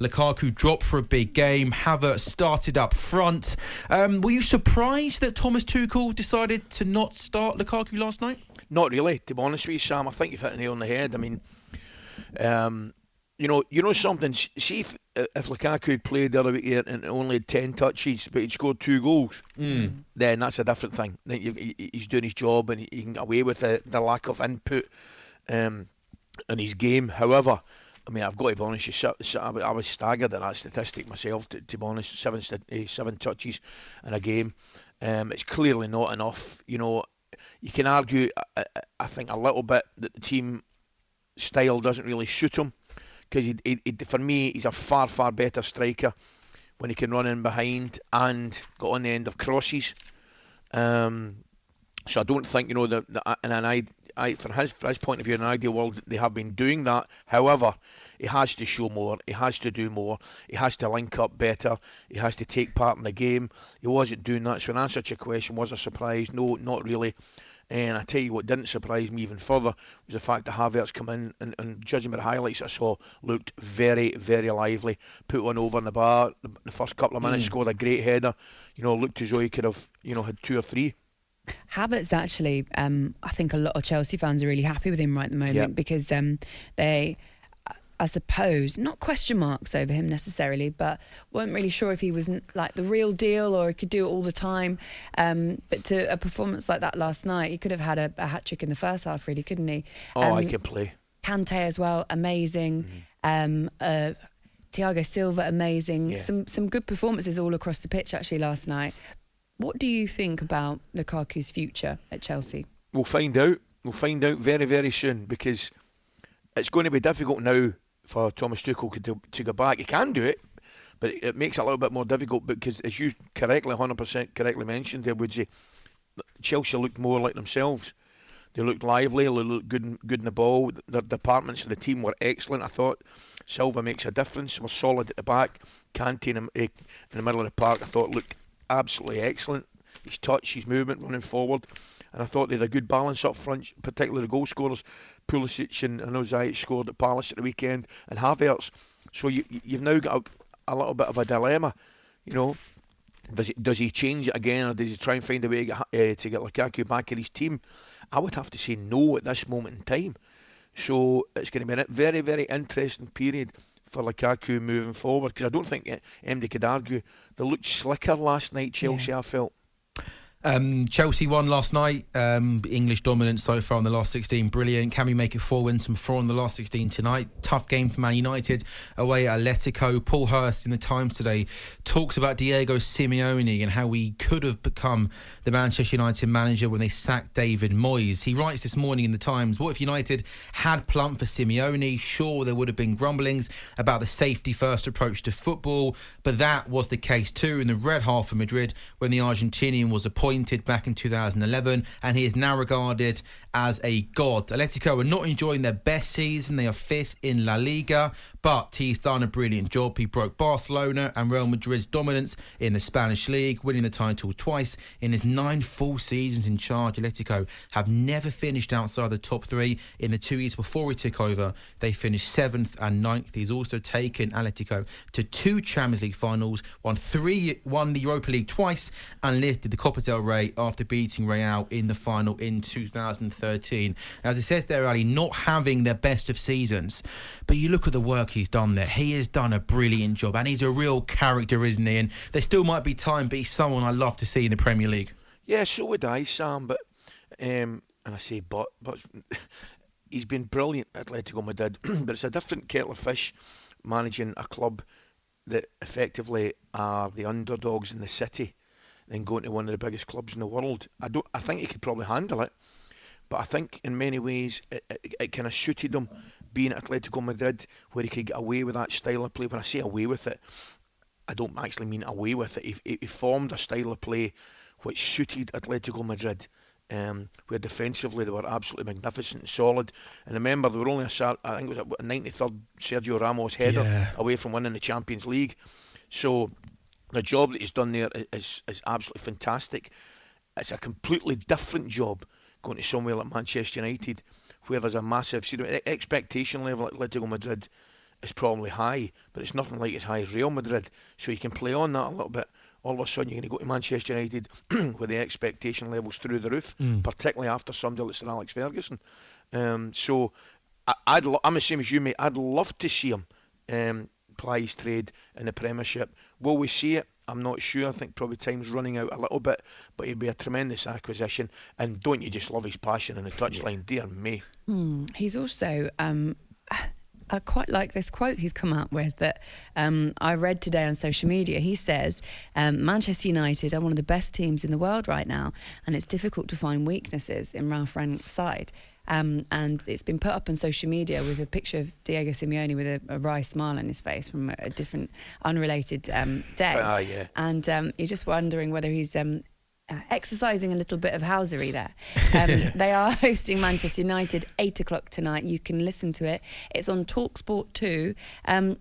Lukaku dropped for a big game. Havertz started up front. Were you surprised that Thomas Tuchel decided to not start Lukaku last night? Not really, to be honest with you, Sam. I think you've hit the nail on the head. I mean, you know something. See if Lukaku had played the other week and only had 10 touches, but he'd scored 2 goals, then that's a different thing. Then he's doing his job and he can get away with the lack of input in his game. However, I mean, I've got to be honest, I was staggered at that statistic myself, to be honest. 7 touches in a game. It's clearly not enough. You know, you can argue, I think, a little bit that the team style doesn't really suit him, because for me, he's a far, far better striker when he can run in behind and go on the end of crosses. So I don't think, from his point of view, in an ideal world, they have been doing that. However, he has to show more, he has to do more, he has to link up better, he has to take part in the game. He wasn't doing that. So in answer to your question, was a surprise? No, not really. And I tell you what didn't surprise me even further was the fact that Havertz come in and judging by the highlights I saw, looked very, very lively. Put one over in the bar the first couple of minutes, scored a great header. Looked as though he could have, had 2 or 3. Havertz actually, I think a lot of Chelsea fans are really happy with him right at the moment, because they, I suppose, not question marks over him necessarily, but weren't really sure if he was like the real deal or he could do it all the time. But to a performance like that last night, he could have had a hat-trick in the first half, really, couldn't he? He can play. Kante as well, amazing. Thiago Silva, amazing. Yeah. Some good performances all across the pitch actually last night. What do you think about Lukaku's future at Chelsea? We'll find out. We'll find out very, very soon, because it's going to be difficult now for Thomas Tuchel to go back. He can do it, but it makes it a little bit more difficult, because, as you 100% correctly mentioned there, Woodsy, Chelsea looked more like themselves. They looked lively, they looked good in the ball. The departments of the team were excellent. I thought Silva makes a difference. We're solid at the back. Kante in the middle of the park, I thought, looked absolutely excellent. His touch, his movement, running forward. And I thought they had a good balance up front, particularly the goal scorers. Pulisic and Ziyech scored at Palace at the weekend, and Havertz. So you've now got a little bit of a dilemma. Does he change it again, or does he try and find a way to get Lukaku back in his team? I would have to say no at this moment in time. So it's going to be a very, very interesting period for Lukaku moving forward, because I don't think MD could argue. They looked slicker last night, Chelsea, I felt. Chelsea won last night. English dominance so far in the last 16, brilliant. Can we make it 4 wins from 4 in the last 16 tonight? Tough game for Man United away at Atletico. Paul Hurst in the Times today talks about Diego Simeone and how he could have become the Manchester United manager when they sacked David Moyes. He writes this morning in the Times, what if United had plumped for Simeone? Sure, there would have been grumblings about the safety first approach to football, but that was the case too in the red half of Madrid when the Argentinian was appointed back in 2011, and he is now regarded as a god. Atletico are not enjoying their best season. They are 5th in La Liga, but he's done a brilliant job. He broke Barcelona and Real Madrid's dominance in the Spanish League, winning the title twice in his 9 full seasons in charge. Atletico have never finished outside the top 3 in the 2 years before he took over. They finished 7th and 9th. He's also taken Atletico to 2 Champions League finals, won the Europa League twice, and lifted the Copa del Rey after beating Real in the final in 2013. As it says there, Ali, not having their best of seasons, but you look at the work he's done there. He has done a brilliant job, and he's a real character, isn't he? And there still might be time, but he's someone I love to see in the Premier League. Yeah, so would I, Sam, but and I say but he's been brilliant at Atletico Madrid, but it's a different kettle of fish managing a club that effectively are the underdogs in the city and going to one of the biggest clubs in the world. I think he could probably handle it, but I think in many ways it kind of suited him being at Atletico Madrid, where he could get away with that style of play. When I say away with it, I don't actually mean away with it. He formed a style of play which suited Atletico Madrid, where defensively they were absolutely magnificent and solid. And remember, they were only I think it was a 93rd Sergio Ramos header away from winning the Champions League. So the job that he's done there is absolutely fantastic. It's a completely different job going to somewhere like Manchester United, where there's a massive expectation level at Atletico Madrid is probably high, but it's nothing like as high as Real Madrid. So you can play on that a little bit. All of a sudden, you're going to go to Manchester United with the expectation levels through the roof, particularly after somebody like Sir Alex Ferguson. So I'm the same as you, mate. I'd love to see him ply his trade in the Premiership. Will we see it? I'm not sure. I think probably time's running out a little bit, but he'd be a tremendous acquisition. And don't you just love his passion in the touchline? Dear me. He's also... I quite like this quote he's come out with that I read today on social media. He says, Manchester United are one of the best teams in the world right now, and it's difficult to find weaknesses in Ralph Rangnick's side. And it's been put up on social media with a picture of Diego Simeone with a wry smile on his face from a different, unrelated day. Yeah. And you're just wondering whether he's... exercising a little bit of housery there. They are hosting Manchester United 8 o'clock tonight. You can listen to it. It's on talkSPORT 2.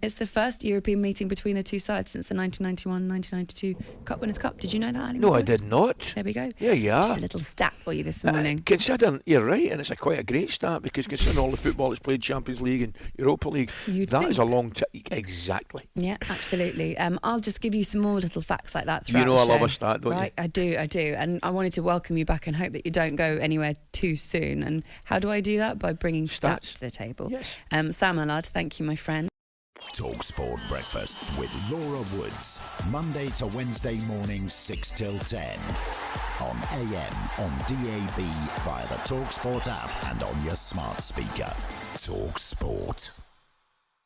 It's the first European meeting between the two sides since the 1991-1992 Cup Winners' Cup. Did you know that, Ali? No, I did not. There we go. Yeah, yeah. Just a little stat for you this morning. Considering, you're right, and it's quite a great stat, because considering all the football that's played, Champions League and Europa League, that is a long time. Exactly. Yeah, absolutely. I'll just give you some more little facts like that throughout the I show. love a stat, don't you? I do. And I wanted to welcome you back and hope that you don't go anywhere too soon. And how do I do that? By bringing stats to the table. Yes. Sam Allard, thank you, my friend. talkSPORT Breakfast with Laura Woods, Monday to Wednesday mornings 6 till 10. On AM, on DAB, via the talkSPORT app and on your smart speaker. talkSPORT.